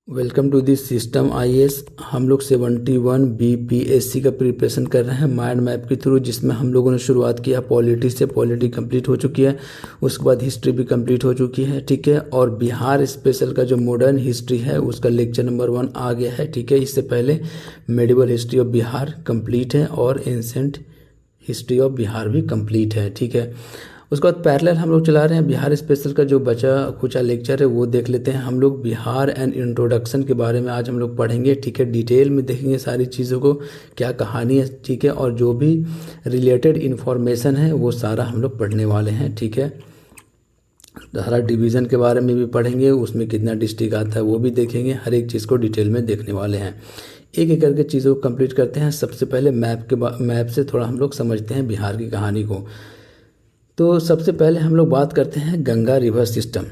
Welcome to this system IAS. हम लोग 71 BPSC का प्रिपरेशन कर रहे हैं माइंड मैप के थ्रू, जिसमें हम लोगों ने शुरुआत किया पॉलिटी से। पॉलिटी कंप्लीट हो चुकी है, उसके बाद हिस्ट्री भी कंप्लीट हो चुकी है, ठीक है। और बिहार स्पेशल का जो मॉडर्न हिस्ट्री है उसका लेक्चर नंबर 1 आ गया है, ठीक है। इससे पहले medieval history of Bihar complete है और एंसेंट हिस्ट्री ऑफ बिहार भी कंप्लीट है, ठीक है। उसके बाद पैरेलल हम लोग चला रहे हैं बिहार स्पेशल का जो बचा खुचा लेक्चर है वो देख लेते हैं। हम लोग बिहार एंड इंट्रोडक्शन के बारे में आज हम लोग पढ़ेंगे, ठीक है। डिटेल में देखेंगे सारी चीज़ों को, क्या कहानी है, ठीक है। और जो भी रिलेटेड इन्फॉर्मेशन है वो सारा हम लोग पढ़ने वाले हैं, ठीक है। सारा डिवीज़न के बारे में भी पढ़ेंगे, उसमें कितना डिस्ट्रिक्ट आता है वो भी देखेंगे, हर एक चीज़ को डिटेल में देखने वाले हैं। एक एक करके चीज़ों को कंप्लीट करते हैं। सबसे पहले मैप से थोड़ा हम लोग समझते हैं बिहार की कहानी को। तो सबसे पहले हम लोग बात करते हैं गंगा रिवर सिस्टम,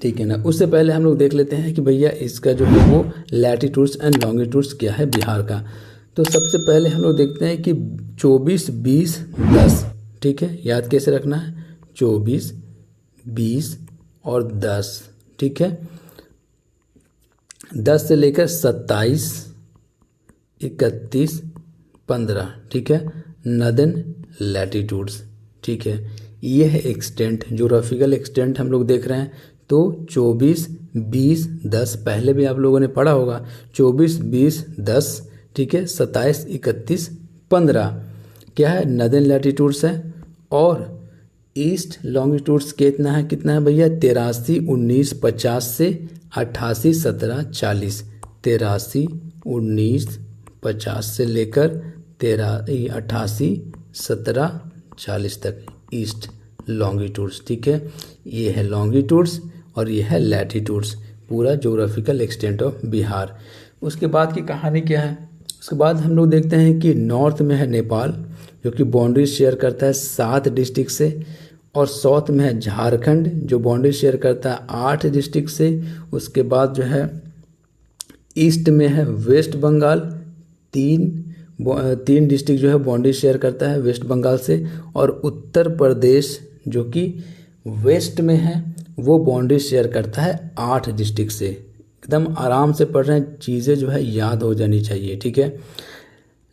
ठीक है ना। उससे पहले हम लोग देख लेते हैं कि भैया इसका जो है वो लैटिट्यूड्स एंड लॉन्गिट्यूड्स क्या है बिहार का। तो सबसे पहले हम लोग देखते हैं कि 24, 20, 10, ठीक है। याद कैसे रखना है, 24, 20 और 10, ठीक है। 10 से लेकर 27, 31, 15, ठीक है। नॉर्दर्न लैटिट्यूड्स, ठीक है। ये है एक्सटेंट, ज्योग्राफिकल एक्सटेंट हम लोग देख रहे हैं। तो 24, 20, 10 पहले भी आप लोगों ने पढ़ा होगा। 24, 20, 10, ठीक है। 27, 31, 15 क्या है, नॉर्दर्न लैटिट्यूड्स है। और ईस्ट लॉन्गिट्यूड्स कितना है भैया, 83, 19, 50 से 88, 17, 40। 83, 19, 50 से लेकर 88, 17, 40 तक ईस्ट लॉन्गिट्यूड्स, ठीक है। ये है लॉन्गिट्यूड्स और ये है लैटिट्यूड्स, पूरा ज्योग्राफिकल एक्सटेंट ऑफ बिहार। उसके बाद की कहानी क्या है, उसके बाद हम लोग देखते हैं कि नॉर्थ में है नेपाल, जो कि बाउंड्री शेयर करता है 7 डिस्ट्रिक्ट से। और साउथ में है झारखंड, जो बाउंड्री शेयर करता है 8 डिस्ट्रिक्ट से। उसके बाद जो है ईस्ट में है वेस्ट बंगाल, 3 डिस्ट्रिक्ट जो है बाउंड्री शेयर करता है वेस्ट बंगाल से। और उत्तर प्रदेश जो कि वेस्ट में है वो बाउंड्री शेयर करता है 8 डिस्ट्रिक्ट से। एकदम आराम से पढ़ रहे हैं, चीज़ें जो है याद हो जानी चाहिए, ठीक है।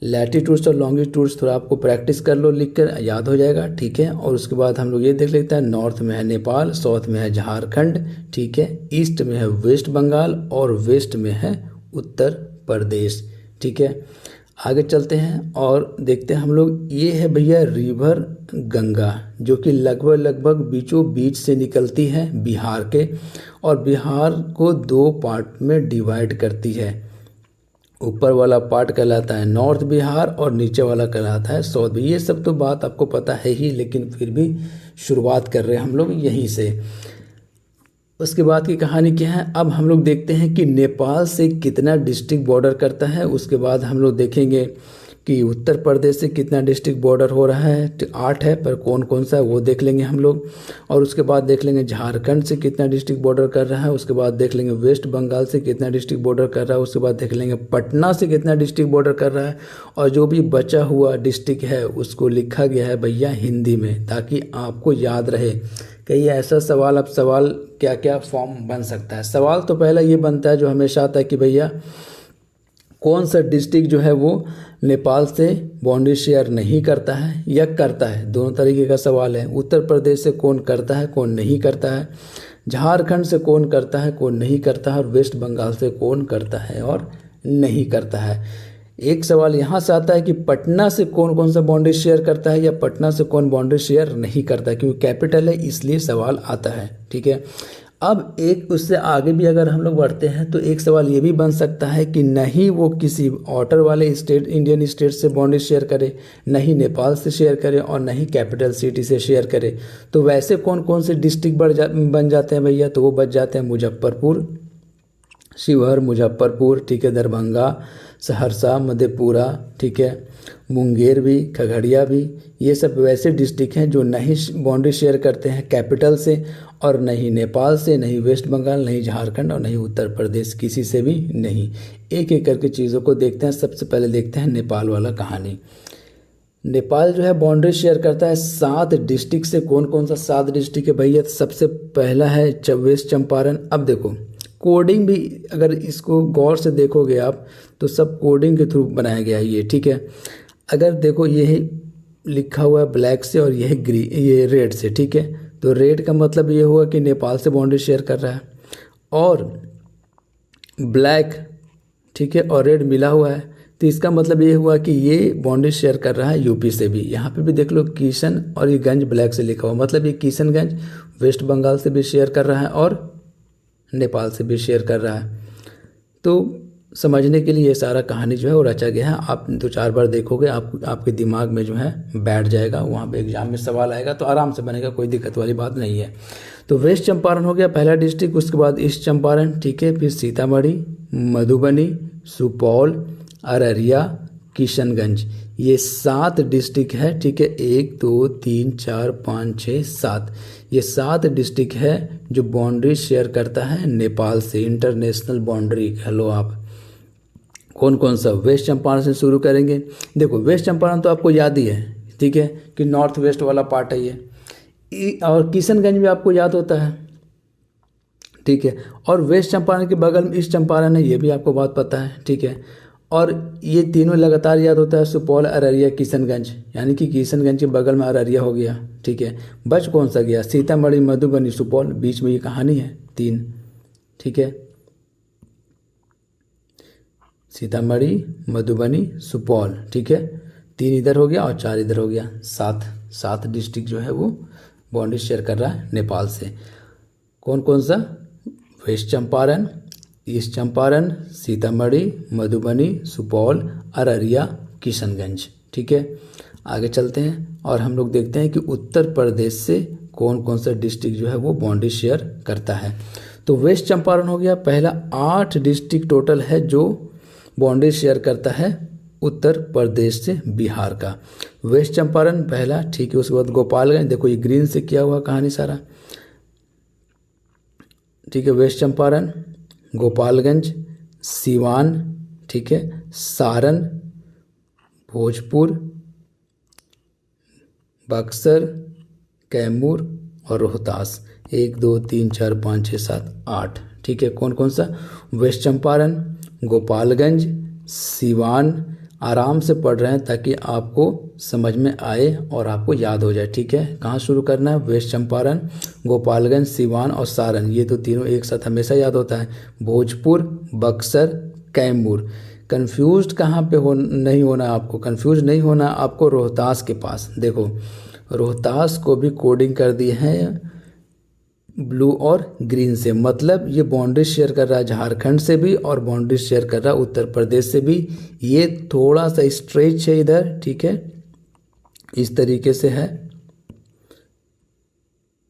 लैटिट्यूड्स और लॉन्गिट्यूड्स थोड़ा आपको प्रैक्टिस कर लो, लिख कर याद हो जाएगा, ठीक है। और उसके बाद हम लोग ये देख लेते हैं, नॉर्थ में है नेपाल, साउथ में है झारखंड, ठीक है। ईस्ट में है वेस्ट बंगाल और वेस्ट में है उत्तर प्रदेश, ठीक है। आगे चलते हैं और देखते हैं हम लोग, ये है भैया रिवर गंगा, जो कि लगभग बीचों बीच से निकलती है बिहार के, और बिहार को 2 पार्ट में डिवाइड करती है। ऊपर वाला पार्ट कहलाता है नॉर्थ बिहार और नीचे वाला कहलाता है साउथ बिहार। ये सब तो बात आपको पता है ही, लेकिन फिर भी शुरुआत कर रहे हैं हम लोग यहीं से। उसके बाद की कहानी क्या है, अब हम लोग देखते हैं कि नेपाल से कितना डिस्ट्रिक्ट बॉर्डर करता है। उसके बाद हम लोग देखेंगे कि उत्तर प्रदेश से कितना डिस्ट्रिक्ट बॉर्डर हो रहा है, 8 है, पर कौन कौन सा है वो देख लेंगे हम लोग। और उसके बाद देख लेंगे झारखंड से कितना डिस्ट्रिक्ट बॉर्डर कर रहा है। उसके बाद देख लेंगे वेस्ट बंगाल से कितना डिस्ट्रिक्ट बॉर्डर कर रहा है। उसके बाद देख लेंगे पटना से कितना डिस्ट्रिक्ट बॉर्डर कर रहा है। और जो भी बचा हुआ डिस्ट्रिक्ट है उसको लिखा गया है भैया हिंदी में, ताकि आपको याद रहे। कई ऐसा सवाल, अब सवाल क्या क्या फॉर्म बन सकता है। सवाल तो पहला ये बनता है जो हमेशा आता है कि भैया कौन सा डिस्ट्रिक्ट जो है वो नेपाल से बाउंड्री शेयर नहीं करता है या करता है, दोनों तरीके का सवाल है। उत्तर प्रदेश से कौन करता है कौन नहीं करता है, झारखंड से कौन करता है कौन नहीं करता है, और वेस्ट बंगाल से कौन करता है और नहीं करता है। एक सवाल यहाँ से आता है कि पटना से कौन कौन सा बाउंड्री शेयर करता है या पटना से कौन बाउंड्री शेयर नहीं करता है, क्योंकि कैपिटल है इसलिए सवाल आता है, ठीक है। अब एक उससे आगे भी अगर हम लोग बढ़ते हैं तो एक सवाल ये भी बन सकता है कि नहीं वो किसी आउटर वाले स्टेट, इंडियन स्टेट से बाउंड्री शेयर करे, नहीं नेपाल से शेयर करे और नहीं कैपिटल सिटी से शेयर करे। तो वैसे कौन कौन से डिस्ट्रिक्ट बन जाते हैं भैया, तो वो बच जाते हैं मुजफ्फरपुर, शिवहर, मुजफ्फरपुर, ठीक है, दरभंगा, सहरसा, मधेपुरा, ठीक है, मुंगेर भी, खगड़िया भी। ये सब वैसे डिस्ट्रिक्ट हैं जो नहीं बाउंड्री शेयर करते हैं कैपिटल से, और नहीं नेपाल से, नहीं वेस्ट बंगाल, नहीं झारखंड और नहीं उत्तर प्रदेश, किसी से भी नहीं। एक एक करके चीज़ों को देखते हैं। सबसे पहले देखते हैं नेपाल वाला कहानी। नेपाल जो है बाउंड्री शेयर करता है 7 डिस्ट्रिक्ट से। कौन कौन सा 7 डिस्ट्रिक्ट है भैया, सबसे पहला है वेस्ट चंपारण। अब देखो कोडिंग भी अगर इसको गौर से देखोगे आप तो सब कोडिंग के थ्रू बनाया गया है ये, ठीक है। अगर देखो ये लिखा हुआ है ब्लैक से और ये रेड से, ठीक है। तो रेड का मतलब ये हुआ कि नेपाल से बाउंड्री शेयर कर रहा है, और ब्लैक, ठीक है, और रेड मिला हुआ है तो इसका मतलब ये हुआ कि ये बाउंड्री शेयर कर रहा है यूपी से भी। यहाँ पे भी देख लो किशन और ये गंज ब्लैक से लिखा हुआ, मतलब ये किशनगंज वेस्ट बंगाल से भी शेयर कर रहा है और नेपाल से भी शेयर कर रहा है। तो समझने के लिए ये सारा कहानी जो है वो रचा गया है। आप 2-4 बार देखोगे आपके दिमाग में जो है बैठ जाएगा, वहाँ पे एग्जाम में सवाल आएगा तो आराम से बनेगा, कोई दिक्कत वाली बात नहीं है। तो वेस्ट चंपारण हो गया पहला डिस्ट्रिक्ट, उसके बाद ईस्ट चंपारण, ठीक है, फिर सीतामढ़ी, मधुबनी, सुपौल, अररिया, किशनगंज, ये 7 डिस्ट्रिक्ट है, ठीक है। 1 2 3 4 5 6 7, ये 7 डिस्ट्रिक्ट है जो बाउंड्री शेयर करता है नेपाल से, इंटरनेशनल बाउंड्री कह लो आप। कौन कौन सा? वेस्ट चंपारण से शुरू करेंगे। देखो वेस्ट चंपारण तो आपको याद ही है, ठीक है, कि नॉर्थ वेस्ट वाला पार्ट है ये, और किशनगंज भी आपको याद होता है, ठीक है। और वेस्ट चंपारण के बगल में ईस्ट चंपारण है, ये भी आपको बात पता है, ठीक है। और ये तीनों लगातार याद होता है, सुपौल, अररिया, किशनगंज, यानी कि किशनगंज के बगल में अररिया हो गया, ठीक है। बच कौन सा गया? सीतामढ़ी, मधुबनी, सुपौल, बीच में ये कहानी है 3, ठीक है। सीतामढ़ी, मधुबनी, सुपौल, ठीक है, 3 इधर हो गया और 4 इधर हो गया, 7 डिस्ट्रिक्ट जो है वो बाउंड्री शेयर कर रहा है नेपाल से। कौन कौन सा? वेस्ट चंपारण, ईस्ट चंपारण, सीतामढ़ी, मधुबनी, सुपौल, अररिया, किशनगंज, ठीक है। आगे चलते हैं और हम लोग देखते हैं कि उत्तर प्रदेश से कौन कौन सा डिस्ट्रिक्ट जो है वो बाउंड्री शेयर करता है। तो वेस्ट चंपारण हो गया पहला, 8 डिस्ट्रिक्ट टोटल है जो बाउंड्री शेयर करता है उत्तर प्रदेश से बिहार का। वेस्ट चंपारण पहला, ठीक है। उसके बाद गोपालगंज, देखो ये ग्रीन से किया हुआ कहानी सारा, ठीक है। वेस्ट चंपारण, गोपालगंज, सिवान, ठीक है, सारण, भोजपुर, बक्सर, कैमूर और रोहतास। 1 2 3 4 5 6 7 8, ठीक है। कौन कौन सा? वेस्ट चंपारण, गोपालगंज, सिवान, आराम से पढ़ रहे हैं ताकि आपको समझ में आए और आपको याद हो जाए, ठीक है। कहाँ शुरू करना है? वेस्ट चंपारण, गोपालगंज, सिवान और सारण, ये तो तीनों एक साथ हमेशा याद होता है। भोजपुर, बक्सर, कैमूर। कंफ्यूज कहाँ पे नहीं होना आपको, कंफ्यूज नहीं होना आपको रोहतास के पास। देखो रोहतास को भी कोडिंग कर दी है ब्लू और ग्रीन से, मतलब ये बाउंड्री शेयर कर रहा है झारखंड से भी और बाउंड्री शेयर कर रहा है उत्तर प्रदेश से भी। ये थोड़ा सा स्ट्रेच है इधर, ठीक है, इस तरीके से है,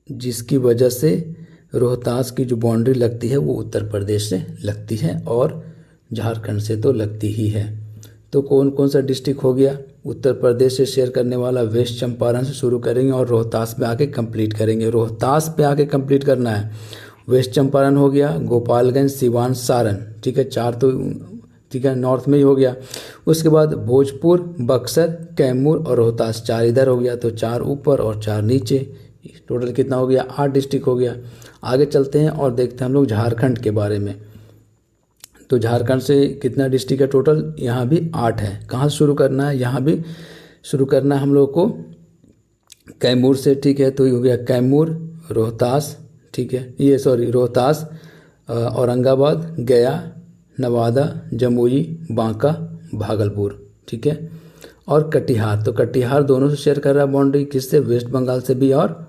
जिसकी वजह से रोहतास की जो बाउंड्री लगती है वो उत्तर प्रदेश से लगती है और झारखंड से तो लगती ही है। तो कौन कौन सा डिस्ट्रिक्ट हो गया उत्तर प्रदेश से शेयर करने वाला? वेस्ट चंपारण से शुरू करेंगे और रोहतास पे आके कंप्लीट करेंगे। रोहतास पे आके कंप्लीट करना है। वेस्ट चंपारण हो गया, गोपालगंज, सिवान, सारण, ठीक है, 4 तो ठीक है नॉर्थ में ही हो गया। उसके बाद भोजपुर, बक्सर, कैमूर और रोहतास, 4 इधर हो गया, तो 4 ऊपर और 4 नीचे, टोटल कितना हो गया? 8 डिस्ट्रिक्ट हो गया। आगे चलते हैं और देखते हैं हम लोग झारखंड के बारे में। तो झारखंड से कितना डिस्ट्रिक्ट है टोटल? यहाँ भी 8 है। कहाँ से शुरू करना है? यहाँ भी शुरू करना है हम लोग को कैमूर से, ठीक है। तो ये हो गया कैमूर, रोहतास, ठीक है, ये सॉरी रोहतास, औरंगाबाद, गया, नवादा, जमुई, बांका, भागलपुर, ठीक है, और कटिहार। तो कटिहार दोनों से शेयर कर रहा है बाउंड्री, किससे? वेस्ट बंगाल से भी और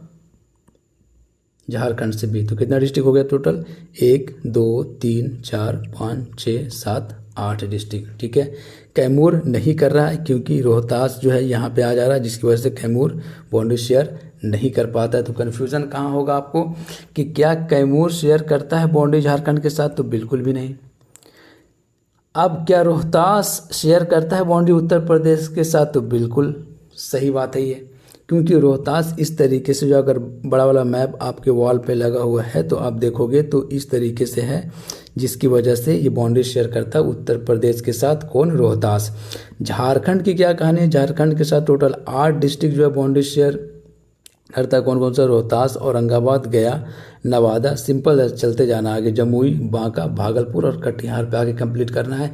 झारखंड से भी। तो कितना डिस्ट्रिक्ट हो गया टोटल? 1 2 3 4 5 6 7 8 डिस्ट्रिक्ट, ठीक है। कैमूर नहीं कर रहा है क्योंकि रोहतास जो है यहाँ पे आ जा रहा है, जिसकी वजह से कैमूर बाउंड्री शेयर नहीं कर पाता है। तो कन्फ्यूज़न कहाँ होगा आपको कि क्या कैमूर शेयर करता है बाउंड्री झारखंड के साथ? तो बिल्कुल भी नहीं। अब क्या रोहतास शेयर करता है बाउंड्री उत्तर प्रदेश के साथ? तो बिल्कुल सही बात है ये, क्योंकि रोहतास इस तरीके से, जो अगर बड़ा वाला मैप आपके वॉल पे लगा हुआ है तो आप देखोगे तो इस तरीके से है, जिसकी वजह से ये बाउंड्री शेयर करता है उत्तर प्रदेश के साथ। कौन? रोहतास। झारखंड की क्या कहानी है? झारखंड के साथ टोटल 8 डिस्ट्रिक्ट जो है बाउंड्री शेयर रहता है कौन कौन सा? रोहतास, औरंगाबाद, गया, नवादा। सिंपल है, चलते जाना आगे, जमुई, बांका, भागलपुर और कटिहार पे आगे कंप्लीट करना है।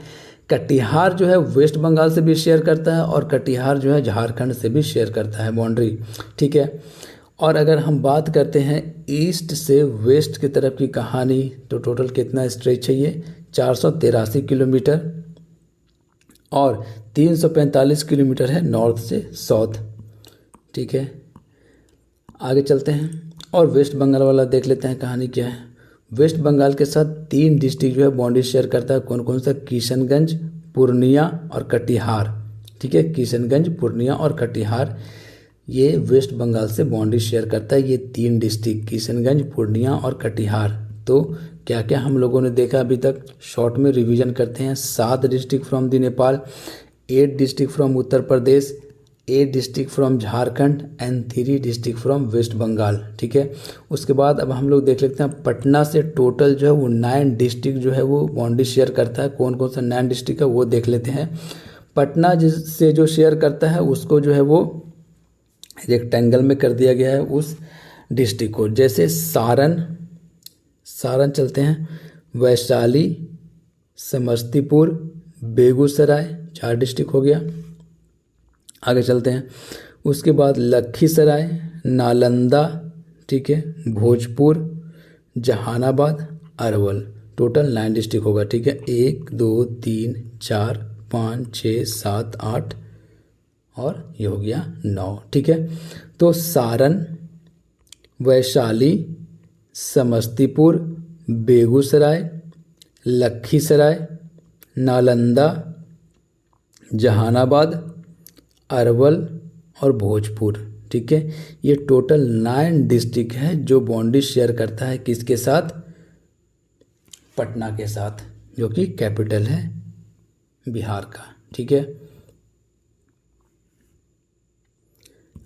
कटिहार जो है वेस्ट बंगाल से भी शेयर करता है और कटिहार जो है झारखंड से भी शेयर करता है बाउंड्री, ठीक है। और अगर हम बात करते हैं ईस्ट से वेस्ट की तरफ की कहानी, तो टोटल कितना स्ट्रेच है ये? 483 किलोमीटर और 345 किलोमीटर है नॉर्थ से साउथ, ठीक है। आगे चलते हैं और वेस्ट बंगाल वाला देख लेते हैं कहानी क्या है। वेस्ट बंगाल के साथ 3 डिस्ट्रिक्ट जो है बाउंड्री शेयर करता है, कौन कौन सा? किशनगंज, पूर्णिया और कटिहार, ठीक है। किशनगंज, पूर्णिया और कटिहार ये वेस्ट बंगाल से बाउंड्री शेयर करता है, ये 3 डिस्ट्रिक्ट, किशनगंज, पूर्णिया और कटिहार। तो क्या क्या हम लोगों ने देखा अभी तक, शॉर्ट में रिवीजन करते हैं। 7 district from the Nepal, 8 district from Uttar Pradesh, 8 district from Jharkhand and 3 district from West Bengal, ठीक है। उसके बाद अब हम लोग देख लेते हैं पटना से टोटल जो है वो 9 डिस्ट्रिक्ट जो है वो बाउंड्री शेयर करता है, कौन कौन सा 9 डिस्ट्रिक्ट है वो देख लेते हैं। पटना जिससे जो शेयर करता है उसको जो है वो रेक्टेंगल में कर दिया गया है उस डिस्ट्रिक्ट को, जैसे सारण चलते हैं, वैशाली, समस्तीपुर, बेगूसराय, 4 डिस्ट्रिक्ट हो गया। आगे चलते हैं, उसके बाद लखीसराय, नालंदा, ठीक है, भोजपुर, जहानाबाद, अरवल, टोटल 9 डिस्ट्रिक्ट होगा, ठीक है। 1 2 3 4 5 6 7 8 और ये हो गया 9, ठीक है। तो सारण, वैशाली, समस्तीपुर, बेगूसराय, लखीसराय, नालंदा, जहानाबाद, अरवल और भोजपुर, ठीक है। ये टोटल 9 डिस्ट्रिक्ट है जो बाउंड्री शेयर करता है किसके साथ? पटना के साथ, जो कि कैपिटल है बिहार का, ठीक है।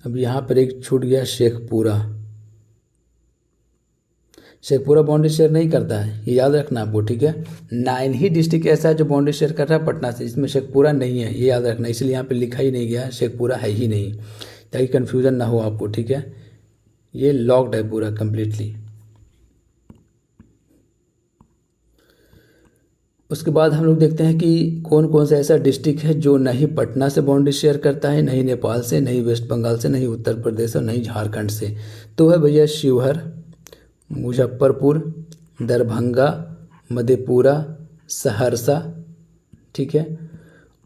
अब यहाँ पर एक छूट गया शेखपुरा बाउंड्री शेयर नहीं करता है, ये याद रखना आपको, ठीक है। 9 ही डिस्ट्रिक्ट ऐसा है जो बाउंड्री शेयर कर रहा है पटना से, इसमें शेखपुरा नहीं है, ये याद रखना, इसलिए यहाँ पे लिखा ही नहीं गया है, शेखपुरा है ही नहीं, ताकि कन्फ्यूज़न ना हो आपको, ठीक है। ये लॉक्ड है पूरा कम्प्लीटली। उसके बाद हम लोग देखते हैं कि कौन कौन सा ऐसा डिस्ट्रिक्ट है जो नहीं पटना से बाउंड्री शेयर करता है, नहीं नेपाल से, नहीं वेस्ट बंगाल से, नहीं उत्तर प्रदेश और नहीं झारखंड से। तो है भैया शिवहर, मुजफ्फरपुर, दरभंगा, मधेपुरा, सहरसा, ठीक है।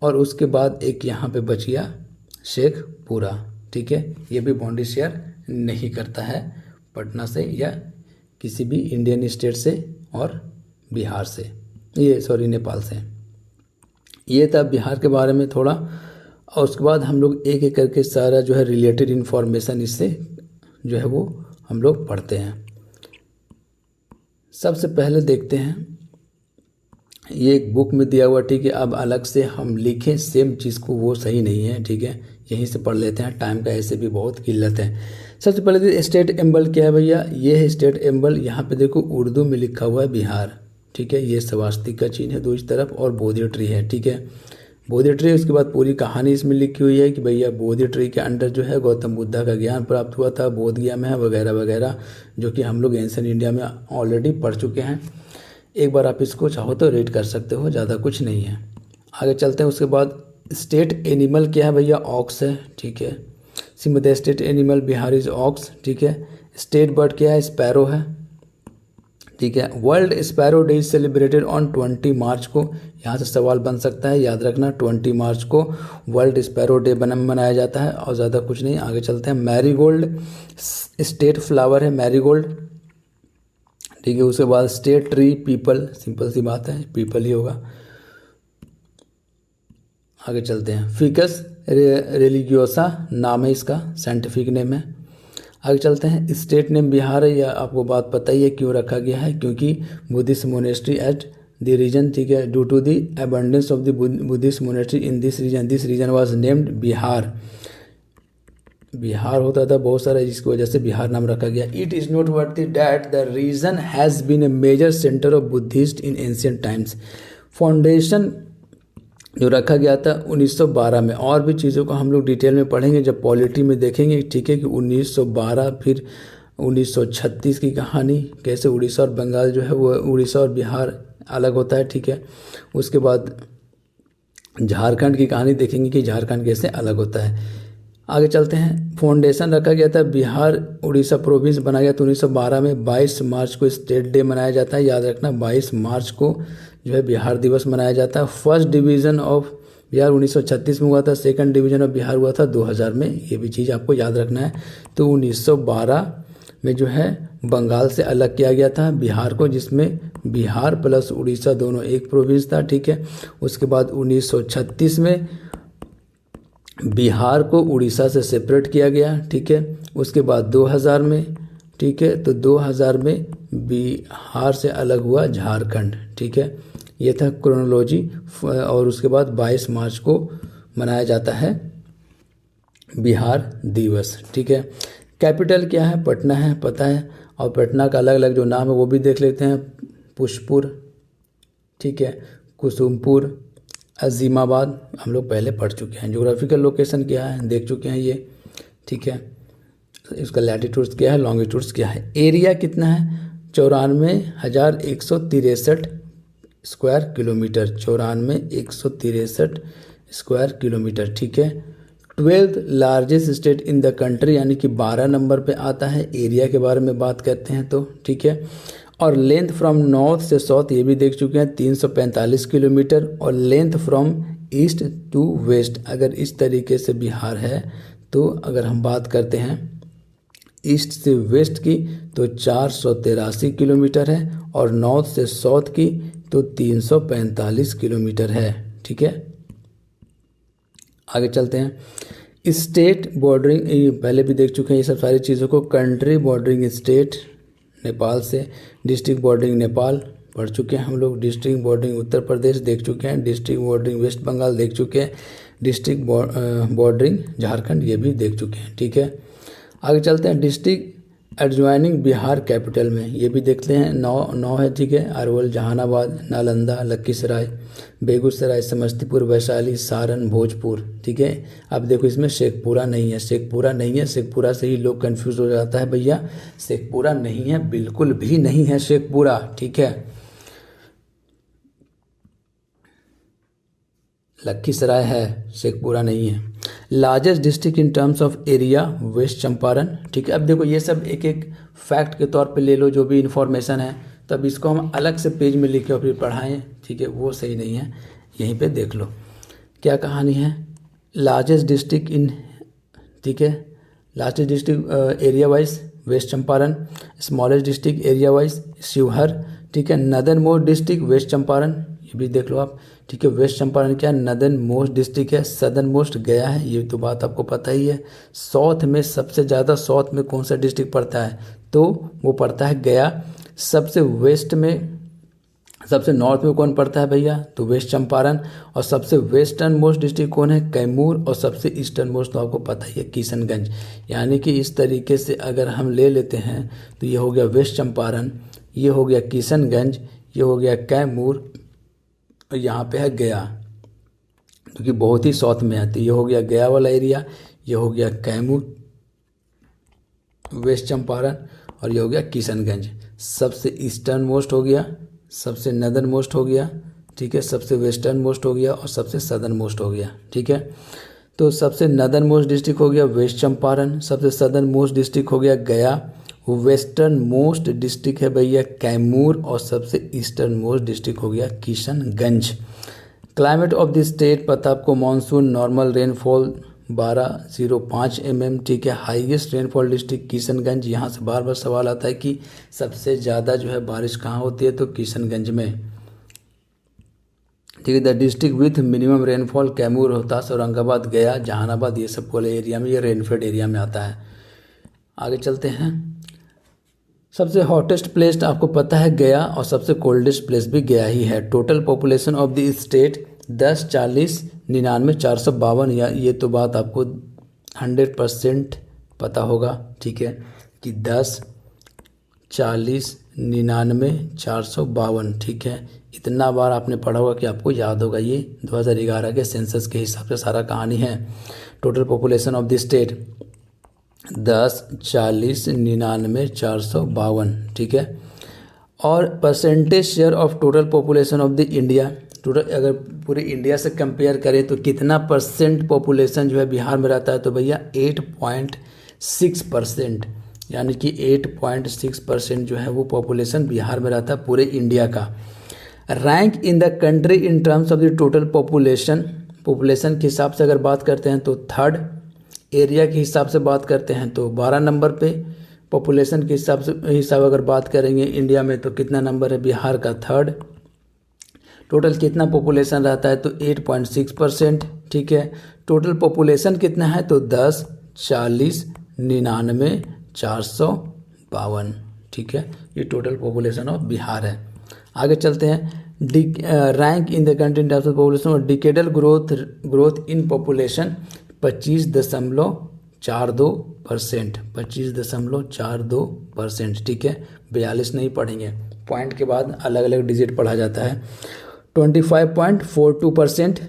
और उसके बाद एक यहाँ पे बच गया शेखपुरा, ठीक है। ये भी बाउंड्री शेयर नहीं करता है पटना से या किसी भी इंडियन स्टेट से और बिहार से, नेपाल से। ये था बिहार के बारे में थोड़ा। और उसके बाद हम लोग एक एक करके सारा जो है रिलेटेड इन्फॉर्मेशन इससे जो है वो हम लोग पढ़ते हैं। सबसे पहले देखते हैं, ये एक बुक में दिया हुआ, ठीक है। अब अलग से हम लिखें सेम चीज़ को वो सही नहीं है, ठीक है। यहीं से पढ़ लेते हैं, टाइम का ऐसे भी बहुत किल्लत है। सबसे पहले स्टेट एम्बल क्या है भैया? ये है स्टेट एम्बल। यहाँ पे देखो उर्दू में लिखा हुआ है बिहार, ठीक है। ये स्वास्तिक का चिन्ह है दो इस तरफ और बोधि ट्री है, ठीक है। बोधि ट्री, उसके बाद पूरी कहानी इसमें लिखी हुई है कि भैया बोधि ट्री के अंडर जो है गौतम बुद्धा का ज्ञान प्राप्त हुआ था, बोध गया में है वगैरह वगैरह, जो कि हम लोग एंशिएंट इंडिया में ऑलरेडी पढ़ चुके हैं। एक बार आप इसको चाहो तो रीड कर सकते हो, ज़्यादा कुछ नहीं है। आगे चलते हैं। उसके बाद स्टेट एनिमल क्या है भैया? ऑक्स है, ठीक है। Simple state animal Bihar is ox, ठीक है। स्टेट बर्ड क्या है? स्पैरो है, ठीक है। World sparrow day is celebrated on 20 मार्च को। यहाँ से सवाल बन सकता है, याद रखना 20 मार्च को वर्ल्ड स्पैरो डे मनाया जाता है और ज़्यादा कुछ नहीं। आगे चलते हैं। मैरीगोल्ड स्टेट फ्लावर है, मैरीगोल्ड, ठीक है। उसके बाद स्टेट ट्री पीपल, सिंपल सी बात है, पीपल ही होगा। आगे चलते हैं। फिकस रिलीजियोसा नाम है इसका, साइंटिफिक नेम है। आगे चलते हैं। स्टेट नेम बिहार है, यह आपको बात पता ही है क्यों रखा गया है, क्योंकि Buddhist monastery at the region, ठीक है, due to the abundance of the Buddhist monastery in this region was named Bihar. Bihar होता था बहुत सारा, जिसकी वजह से बिहार नाम रखा गया। It is noteworthy that the region has been a major centre of Buddhist in ancient times. Foundation जो रखा गया था 1912 में। और भी चीज़ों को हम लोग डिटेल में पढ़ेंगे जब पॉलिटी में देखेंगे, ठीक है, कि 1912 फिर 1936 की कहानी, कैसे उड़ीसा और बंगाल जो है वो उड़ीसा और बिहार अलग होता है, ठीक है। उसके बाद झारखंड की कहानी देखेंगे कि झारखंड कैसे अलग होता है। आगे चलते हैं। फाउंडेशन रखा गया था, बिहार उड़ीसा प्रोविंस बनाया गया था 1912 में। 22 मार्च को स्टेट डे मनाया जाता है, याद रखना 22 मार्च को जो है बिहार दिवस मनाया जाता है। फर्स्ट डिवीज़न ऑफ बिहार 1936 में हुआ था, सेकंड डिवीज़न ऑफ बिहार हुआ था 2000 में, ये भी चीज़ आपको याद रखना है। तो 1912 में जो है बंगाल से अलग किया गया था बिहार को, जिसमें बिहार प्लस उड़ीसा दोनों एक प्रोविंस था, ठीक है। उसके बाद 1936 में बिहार को उड़ीसा से सेपरेट किया गया, ठीक है। उसके बाद 2000 में, ठीक है, तो 2000 में बिहार से अलग हुआ झारखंड, ठीक है। ये था क्रोनोलॉजी। और उसके बाद 22 मार्च को मनाया जाता है बिहार दिवस, ठीक है। कैपिटल क्या है? पटना है, पता है। और पटना का अलग अलग जो नाम है वो भी देख लेते हैं। पुष्पुर, ठीक है, कुसुमपुर, अजीमाबाद हम लोग पहले पढ़ चुके हैं। ज्योग्राफिकल लोकेशन क्या है देख चुके हैं ये, ठीक है। इसका लैटिट्यूड्स क्या है, लॉन्गिट्यूड्स क्या है। एरिया कितना है? 94,163 स्क्वायर किलोमीटर, 94,163 स्क्वायर किलोमीटर, ठीक है। 12th largest state in the country, यानी कि 12 नंबर पे आता है एरिया के बारे में बात करते हैं तो, ठीक है। और लेंथ फ्रॉम नॉर्थ से साउथ ये भी देख चुके हैं 345 किलोमीटर। और length from east to west, अगर इस तरीके से बिहार है तो अगर हम बात करते हैं ईस्ट से वेस्ट की तो 483 किलोमीटर है, और नॉर्थ से साउथ की तो 345 किलोमीटर है, ठीक है। आगे चलते हैं। स्टेट बॉर्डरिंग, पहले भी देख चुके हैं ये सब सारी चीज़ों को। कंट्री बॉर्डरिंग स्टेट नेपाल से, डिस्ट्रिक्ट बॉर्डरिंग नेपाल पढ़ चुके हैं हम लोग, डिस्ट्रिक्ट बॉर्डरिंग उत्तर प्रदेश देख चुके हैं, डिस्ट्रिक्ट बॉर्डरिंग वेस्ट बंगाल देख चुके हैं, डिस्ट्रिक्ट बॉर्डरिंग झारखंड ये भी देख चुके हैं, ठीक है। आगे चलते हैं। डिस्ट्रिक्ट एडजॉइनिंग बिहार कैपिटल में ये भी देखते हैं, 9 है, ठीक है। अरवल, जहानाबाद, नालंदा, लखीसराय, बेगूसराय, समस्तीपुर, वैशाली, सारण, भोजपुर, ठीक है। अब देखो इसमें शेखपुरा नहीं है, शेखपुरा नहीं है, शेखपुरा से ही लोग कंफ्यूज हो जाता है भैया, शेखपुरा नहीं है, बिल्कुल भी नहीं है शेखपुरा, ठीक है। लखीसराय है, शेखपुरा नहीं है। Largest district in terms of area West Champaran, ठीक है। अब देखो ये सब एक एक फैक्ट के तौर पे ले लो, जो भी इन्फॉर्मेशन है, तब इसको हम अलग से पेज में लिख के और फिर पढ़ाएं, ठीक है, वो सही नहीं है। यहीं पे देख लो क्या कहानी है। लार्जेस्ट डिस्ट्रिक्ट इन, ठीक है, largest district area wise West Champaran, smallest district area wise Sheohar, ठीक है। Northernmost district West Champaran, ये भी देख लो आप, ठीक है। वेस्ट चंपारण क्या है? नदर्न मोस्ट डिस्ट्रिक्ट है। सदर्न मोस्ट गया है, ये तो बात आपको पता ही है। साउथ में सबसे ज़्यादा, साउथ में कौन सा डिस्ट्रिक्ट पड़ता है? तो वो पड़ता है गया। सबसे वेस्ट में, सबसे नॉर्थ में कौन पड़ता है भैया? तो वेस्ट चंपारण। और सबसे वेस्टर्न मोस्ट डिस्ट्रिक्ट कौन है? कैमूर। और सबसे ईस्टर्न मोस्ट तो आपको पता ही है, किशनगंज। यानी कि इस तरीके से अगर हम ले लेते हैं तो ये हो गया वेस्ट चंपारण, ये हो गया किशनगंज, ये हो गया कैमूर, और यहाँ पे है गया, क्योंकि बहुत ही साउथ में है। तो ये हो गया गया वाला एरिया, ये हो गया कैमूर, वेस्ट चंपारण, और ये हो गया किशनगंज। सबसे ईस्टर्न मोस्ट हो गया, सबसे नदर्न मोस्ट हो गया, ठीक है, सबसे वेस्टर्न मोस्ट हो गया, और सबसे सदर्न मोस्ट हो गया, ठीक है। तो सबसे नदर्न मोस्ट डिस्ट्रिक्ट हो गया वेस्ट चंपारण, सबसे सदर्न मोस्ट डिस्ट्रिक्ट हो गया गया, वेस्टर्न मोस्ट डिस्ट्रिक्ट है भैया कैमूर, और सबसे ईस्टर्न मोस्ट डिस्ट्रिक्ट हो गया Kishanganj. Climate of the state पता आपको, मानसून, नॉर्मल रेनफॉल 1205 mm, ठीक है। Highest rainfall district Kishanganj. यहाँ से बार बार सवाल आता है कि सबसे ज़्यादा जो है बारिश कहाँ होती है? तो किशनगंज में, ठीक है। The district with minimum rainfall Kaimur, Rohtas, Aurangabad, गया, जहानाबाद, ये सब वाले एरिया में, ये रेनफेड एरिया में आता है। आगे चलते हैं। सबसे हॉटेस्ट प्लेस आपको पता है गया, और सबसे कोल्डेस्ट प्लेस भी गया ही है। Total population of the state 10, 40, 99, 452, या ये तो बात आपको 100% पता होगा, ठीक है, कि 10, 40, 99, 452, ठीक है। इतना बार आपने पढ़ा होगा कि आपको याद होगा। ये 2011 के सेंसस के हिसाब से सारा कहानी है। Total population of the state 10, 40, 99, 452, ठीक है। और percentage share of total population of the India, total अगर पूरे इंडिया से कंपेयर करें तो कितना परसेंट पॉपुलेशन जो है बिहार में रहता है, तो भैया 8.6%, यानी कि 8.6% जो है वो पॉपुलेशन बिहार में रहता है पूरे इंडिया का। Rank in the country in terms of the total population के हिसाब से अगर बात करते हैं तो थर्ड, एरिया के हिसाब से बात करते हैं तो 12 नंबर पे, पॉपुलेशन के हिसाब अगर बात करेंगे इंडिया में तो कितना नंबर है, बिहार का थर्ड। टोटल कितना पॉपुलेशन रहता है तो 8.6%, ठीक है। टोटल पॉपुलेशन कितना है तो 10, 40, 99, 452, ठीक है। ये टोटल पॉपुलेशन ऑफ बिहार है। आगे चलते हैं। Rank in the country in terms of population और डिकेडल ग्रोथ इन पॉपुलेशन 25.42%, 25.42%, ठीक है। 42 नहीं पढ़ेंगे, पॉइंट के बाद अलग अलग डिजिट पढ़ा जाता है। 25.42%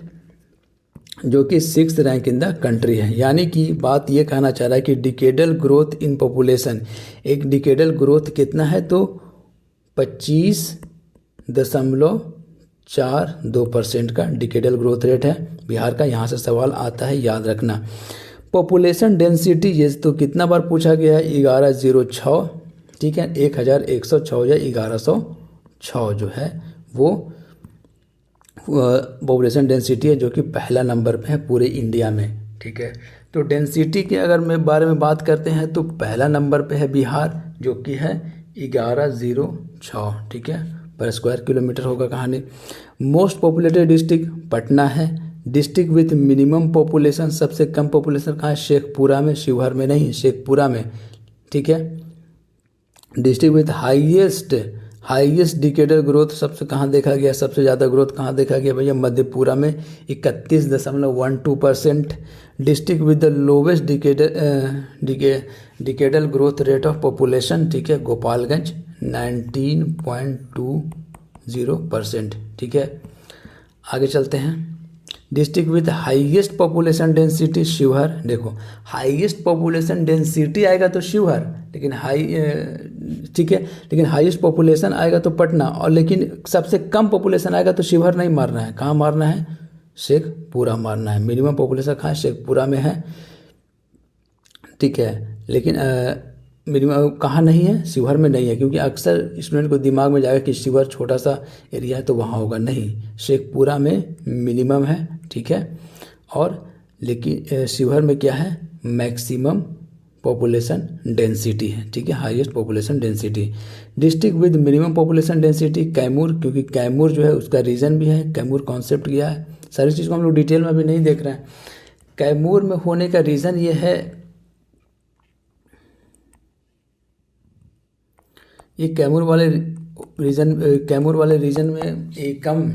जो कि 6th rank in the country है। यानी कि बात ये कहना चाह रहा है कि डिकेडल ग्रोथ इन पॉपुलेशन, एक डिकेडल ग्रोथ कितना है तो 25.42% का डिकेडल ग्रोथ रेट है बिहार का। यहाँ से सवाल आता है, याद रखना। पॉपुलेशन डेंसिटी ये तो कितना बार पूछा गया है, 1106, ठीक है। 1106 या 1106 जो है वो पॉपुलेशन डेंसिटी है, जो कि पहला नंबर पे है पूरे इंडिया में, ठीक है। तो डेंसिटी के अगर मैं बारे में बात करते हैं तो पहला नंबर पे है बिहार, जो कि है 1106, ठीक है, पर स्क्वायर किलोमीटर होगा कहानी। मोस्ट पॉपुलेटेड डिस्ट्रिक्ट पटना है। डिस्ट्रिक्ट विथ मिनिमम पॉपुलेशन, सबसे कम पॉपुलेशन कहाँ है, शेखपुरा में, शिवहर में नहीं, शेखपुरा में, ठीक है। District with highest decadal growth सबसे कहाँ देखा गया, सबसे ज़्यादा ग्रोथ कहाँ देखा गया भैया, मधेपुरा में 31.12%। District with the lowest decadal growth rate of population, ठीक है, गोपालगंज 19.20%, ठीक है। आगे चलते हैं। District with highest population density Sheohar, देखो हाईएस्ट पॉपुलेशन डेंसिटी आएगा तो शिवहर, लेकिन ठीक है, लेकिन हाईएस्ट पॉपुलेशन आएगा तो पटना, और लेकिन सबसे कम पॉपुलेशन आएगा तो शिवहर नहीं मारना है, कहाँ मारना है, शेखपुरा मारना है। मिनिमम पॉपुलेशन कहाँ, शेखपुरा में है, ठीक है। लेकिन मिनिमम कहाँ नहीं है, शिवहर में नहीं है, क्योंकि अक्सर स्टूडेंट को दिमाग में जाएगा कि शिवहर छोटा सा एरिया है तो वहाँ होगा, नहीं, शेखपुरा में मिनिमम है, ठीक है। और लेकिन शिवहर में क्या है, मैक्सिमम पॉपुलेशन डेंसिटी है, ठीक है, highest population density. District with minimum population density Kaimur, क्योंकि कैमूर जो है उसका रीज़न भी है, कैमूर कॉन्सेप्ट क्या है, सारी चीज़ को हम लोग डिटेल में अभी नहीं देख रहे हैं। कैमूर में होने का रीज़न ये है, ये कैमूर वाले रीजन में एक कम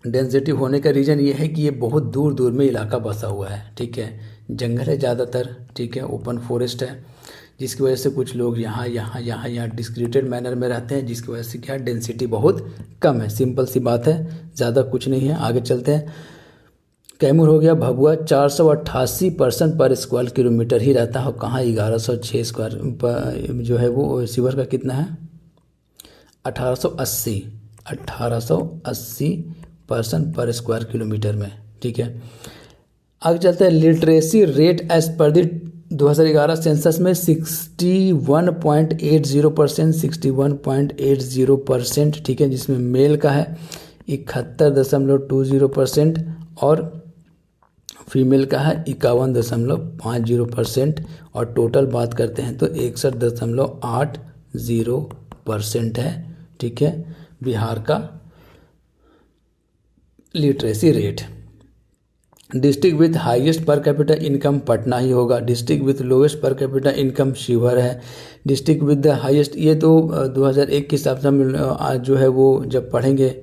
डेंसिटी होने का रीज़न ये है कि ये बहुत दूर दूर में इलाका बसा हुआ है, ठीक है, जंगल है ज़्यादातर, ठीक है, ओपन फॉरेस्ट है, जिसकी वजह से कुछ लोग यहाँ डिस्क्रिप्टेड मैनर में रहते हैं, जिसकी वजह से क्या डेंसिटी बहुत कम है। सिंपल सी बात है, ज़्यादा कुछ नहीं है। आगे चलते हैं। कैमूर हो गया। भभुआ 488% पर स्क्वायर किलोमीटर ही रहता है, कहाँ 1106 स्क्वायर जो है वो शिवहर का कितना है 1880% पर स्क्वायर किलोमीटर में, ठीक है। आगे चलते हैं। Literacy rate as per the 2011 census में 61.80%, ठीक है, जिसमें मेल का है 71.20% और फीमेल का है 51.50%, और टोटल बात करते हैं तो 61.80% है, ठीक है, बिहार का literacy rate. District with highest per capita income Patna ही होगा। District with lowest per capita income Shivhar है। डिस्ट्रिक्ट विद द हाईएस्ट, ये तो 2001 के हिसाब से हम आज जो है वो जब पढ़ेंगे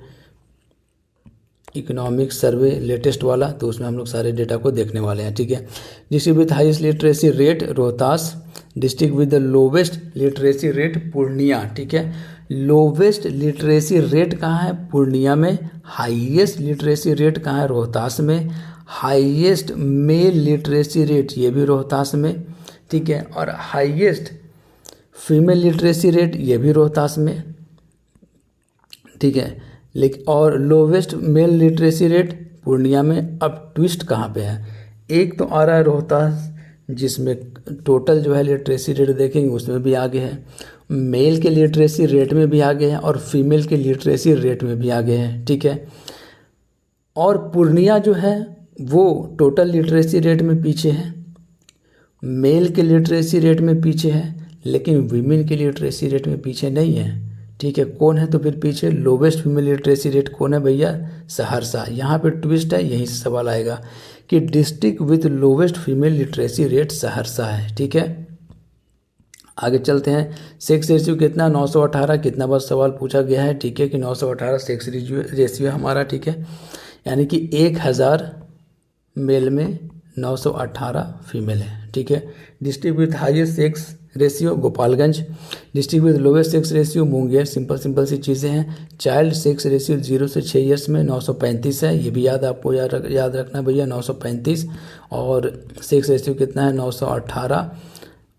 इकोनॉमिक सर्वे लेटेस्ट वाला, तो उसमें हम लोग सारे डेटा को देखने वाले हैं, ठीक है। District with highest literacy rate Rohtas. District with the lowest literacy rate Purnia, ठीक है। लोवेस्ट लिटरेसी रेट कहाँ है? पूर्णिया में। हाईएस्ट लिटरेसी रेट कहाँ है? रोहतास में। हाईएस्ट मेल लिटरेसी रेट ये भी रोहतास में, ठीक है। और हाईएस्ट फीमेल लिटरेसी रेट ये भी रोहतास में, ठीक है। लेकिन और lowest mail literacy rate Purnia में। अब ट्विस्ट कहाँ पे है? एक तो आ रहा है रोहतास, जिसमें टोटल जो है लिटरेसी रेट देखेंगे उसमें भी आगे है, मेल के लिटरेसी रेट में भी आगे है और फीमेल के लिटरेसी रेट में भी आगे है, ठीक है। और पूर्णिया जो है वो टोटल लिटरेसी रेट में पीछे है, मेल के लिटरेसी रेट में पीछे है, लेकिन वीमेन के लिटरेसी रेट में पीछे नहीं है, ठीक है। कौन है तो फिर पीछे? लोवेस्ट फीमेल लिटरेसी रेट कौन है भैया? सहरसा। यहाँ पे ट्विस्ट है, यहीं से सवाल आएगा कि district with lowest female literacy rate Saharsa है, ठीक है। आगे चलते हैं। सेक्स रेशियो कितना? 918। कितना बार सवाल पूछा गया है, ठीक है, कि 918 सेक्स रेशियो है हमारा, ठीक है। यानी कि 1000 मेल में 918 फीमेल है, ठीक है। District with highest sex ratio Gopalganj. District with lowest sex ratio Munger. Simple सी चीज़ें हैं। चाइल्ड सेक्स रेशियो 0 से 6 ईयर्स में 935 है, ये भी आपको याद रखना भैया, 935। और सेक्स रेशियो कितना है? 918।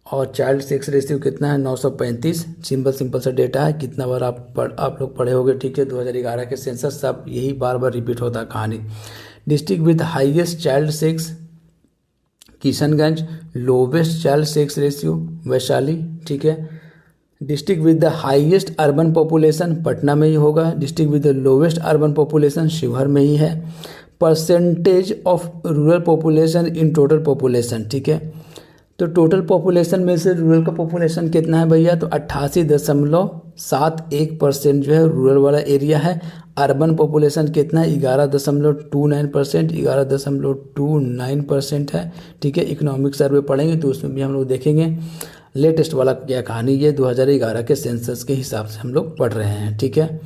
और चाइल्ड सेक्स रेशियो कितना है? 935। सिंपल सा डेटा है। कितना बार आप लोग पढ़े होंगे, ठीक है। 2011 के सेंसस सब यही बार रिपीट होता है कहानी। District with highest child sex Kishanganj. Lowest child sex ratio Vaishali, ठीक है। District with the highest urban population Patna में ही होगा। District with the lowest urban population Sheohar में ही है। Percentage of rural population in total population, ठीक है। तो टोटल पॉपुलेशन में से रूरल का पॉपुलेशन कितना है भैया? तो 88.71% जो है रूरल वाला एरिया है। अर्बन पॉपुलेशन कितना है? 11.29%, 11.29% है, ठीक है। इकोनॉमिक सर्वे पढ़ेंगे तो उसमें भी हम लोग देखेंगे। लेटेस्ट वाला क्या कहानी, ये 2011 के सेंसस के हिसाब से हम लोग पढ़ रहे हैं, ठीक है।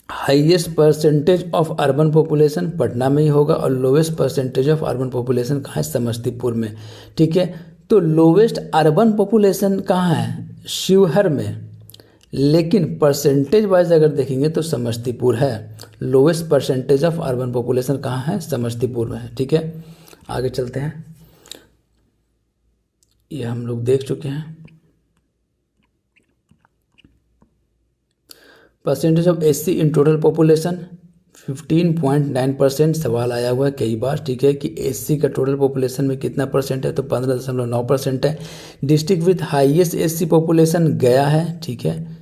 Highest percentage of urban population Patna में ही होगा और lowest percentage of urban population कहाँ है? समस्तीपुर में, ठीक है। तो लोवेस्ट अर्बन पॉपुलेशन कहाँ है? शिवहर में, लेकिन परसेंटेज वाइज अगर देखेंगे तो समस्तीपुर है। Lowest percentage of urban population कहाँ है? समस्तीपुर में है, ठीक है। आगे चलते हैं। ये हम लोग देख चुके हैं। Percentage of SC in total population 15.9%। सवाल आया हुआ है कई बार, ठीक है, कि एससी का टोटल पॉपुलेशन में कितना परसेंट है? तो 15.9% है। District with highest SC population गया है, ठीक है।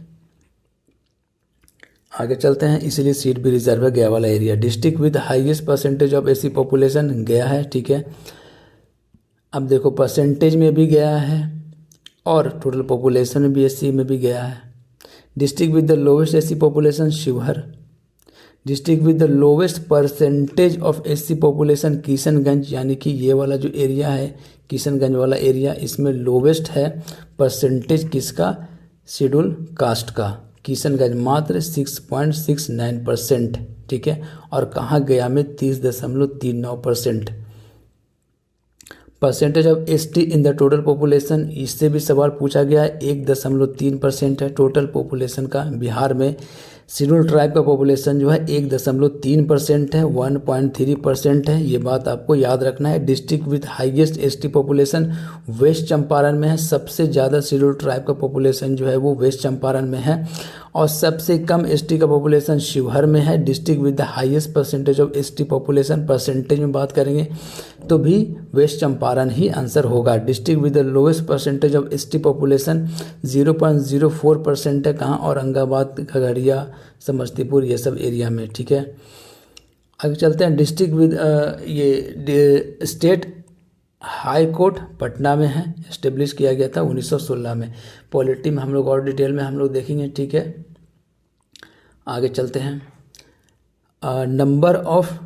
आगे चलते हैं। इसलिए सीट भी रिजर्व है गया वाला area. District with highest percentage of SC population गया है, ठीक है। अब देखो परसेंटेज में भी गया है और टोटल पॉपुलेशन में भी एससी में भी गया है। District with the lowest SC population Sheohar. District with the lowest percentage of SC population Kishanganj, यानी कि ये वाला जो एरिया है किशनगंज वाला एरिया, इसमें लोवेस्ट है परसेंटेज किसका? शेड्यूल कास्ट का। किशनगंज मात्र 6.69%, ठीक है। और कहाँ गया में 30.39%। Percentage of ST in the total population, इससे भी सवाल पूछा गया है। 1.3% है टोटल पॉपुलेशन का। बिहार में शेड्यूल ट्राइब का पॉपुलेशन जो है 1.3% है, 1.3% है। ये बात आपको याद रखना है। District with highest ST population west Champaran में है। सबसे ज़्यादा शेड्यूल ट्राइब का पॉपुलेशन जो है वो वेस्ट चंपारण में है और सबसे कम एसटी का पॉपुलेशन शिवहर में है। District with the highest percentage of ST population, percentage में बात करेंगे तो भी वेस्ट चंपारण ही आंसर होगा। District with the lowest percentage of ST population 0.04% है। कहाँ? औरंगाबाद, खगड़िया, समस्तीपुर, ये सब एरिया में, ठीक है। आगे चलते हैं। डिस्ट्रिक्ट विद ये स्टेट हाई कोर्ट पटना में है, इस्टेब्लिश किया गया था 1916 में। पॉलिटी में हम लोग और डिटेल में हम लोग देखेंगे, ठीक है। आगे चलते हैं। नंबर ऑफ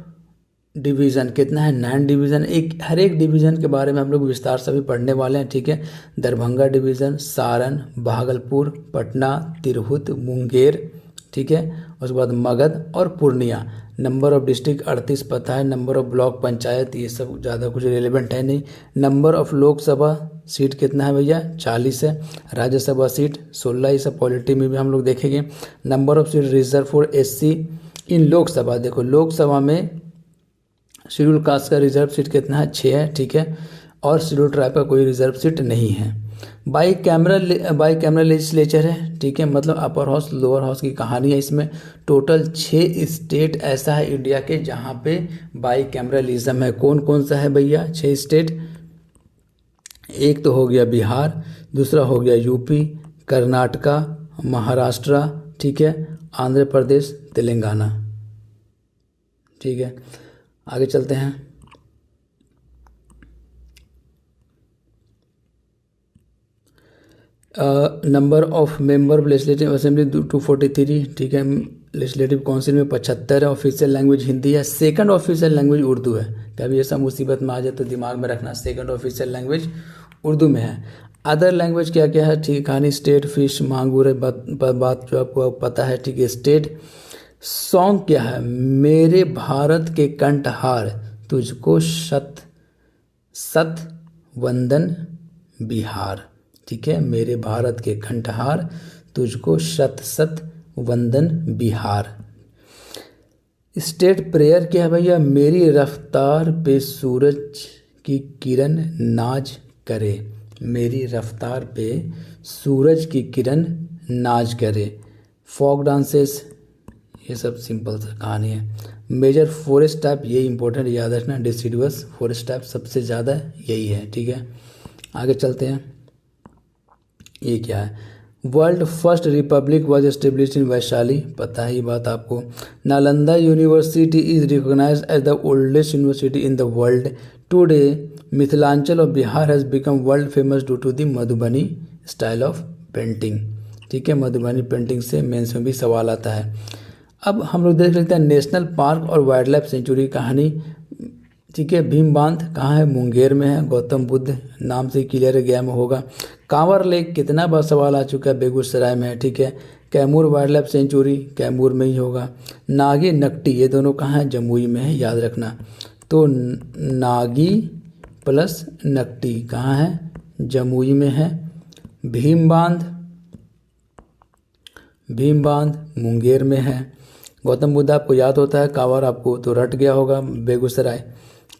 डिवीज़न कितना है? 9 डिवीज़न। हर एक डिवीज़न के बारे में हम लोग विस्तार से भी पढ़ने वाले हैं, ठीक है। दरभंगा डिवीज़न, सारण, भागलपुर, पटना, तिरहुत, मुंगेर, ठीक है। उसके बाद मगध और पूर्णिया। नंबर ऑफ डिस्ट्रिक्ट 38 पता है। नंबर ऑफ ब्लॉक पंचायत ये सब ज़्यादा कुछ रिलेवेंट है नहीं। नंबर ऑफ लोकसभा सीट कितना है भैया 40 है। राज्यसभा सीट 16, ये सब पॉलिटी में भी हम लोग देखेंगे। Number of seat reserve for SC in Lok Sabha, देखो लोकसभा में शेड्यूल कास्ट का रिजर्व सीट कितना है 6 है, ठीक है, और शेड्यूल ट्राइब का कोई रिजर्व सीट नहीं है। बाई कैमरा लेजिस्लेचर है, ठीक है, मतलब अपर हाउस लोअर हाउस की कहानी है इसमें। टोटल 6 स्टेट ऐसा है इंडिया के जहाँ पे बाई कैमरलिज्म है। कौन कौन सा है भैया 6 स्टेट? एक तो हो गया बिहार, दूसरा हो गया यूपी, कर्नाटका, महाराष्ट्र, ठीक है, आंध्र प्रदेश, तेलंगाना, ठीक है। आगे चलते हैं। Number of member of legislative assembly 243, ठीक है। लेजिस्लेटिव काउंसिल में 75 है। ऑफिशियल लैंग्वेज हिंदी है। सेकंड ऑफिशियल लैंग्वेज उर्दू है। कभी ऐसा मुसीबत में आ जाए तो दिमाग में रखना, सेकंड ऑफिशियल लैंग्वेज उर्दू में है। अदर लैंग्वेज क्या क्या है, ठीक है, कहानी स्टेट फिश मांगूर है, बात जो आपको पता है, ठीक है। स्टेट सॉन्ग क्या है, मेरे भारत के कंठहार तुझको शत सत वंदन बिहार, ठीक है, मेरे भारत के कंठहार तुझको शत सत वंदन बिहार। स्टेट प्रेयर क्या है भैया, मेरी रफ्तार पे सूरज की किरण नाज करे, मेरी रफ्तार पे सूरज की किरण नाज करे। फोक डांसेस, ये सब सिंपल सा कहानी है। मेजर फॉरेस्ट टाइप, ये इंपॉर्टेंट याद रखना, डिसिडुअस फॉरेस्ट टाइप सबसे ज़्यादा यही है, ठीक है। आगे चलते हैं। ये क्या है, world first republic was establish in Vaishali, पता है ये बात आपको। Nalanda university is recognised as the oldest university in the world. Today Mithilanchal of Bihar has become world famous due to the Madhubani style of painting, ठीक है। मधुबनी पेंटिंग से मेंस में भी सवाल आता है। अब हम लोग देख लेते हैं नेशनल पार्क और वाइल्ड लाइफ सेंचुरी कहानी, ठीक है। भीम बांध कहाँ है, मुंगेर में है। गौतम बुद्ध नाम से क्लियर गया में होगा। कांवर लेक कितना बार सवाल आ चुका है, बेगूसराय में है, ठीक है। Kaimur wild life century Kaimur में ही होगा। नागी नकटी ये दोनों कहाँ है, जमुई में है, याद रखना। तो नागी प्लस नकटी कहाँ है, जमुई में है। भीम बांध मुंगेर में है। गौतम बुद्ध आपको याद होता है, कांवर आपको तो रट गया होगा, बेगूसराय।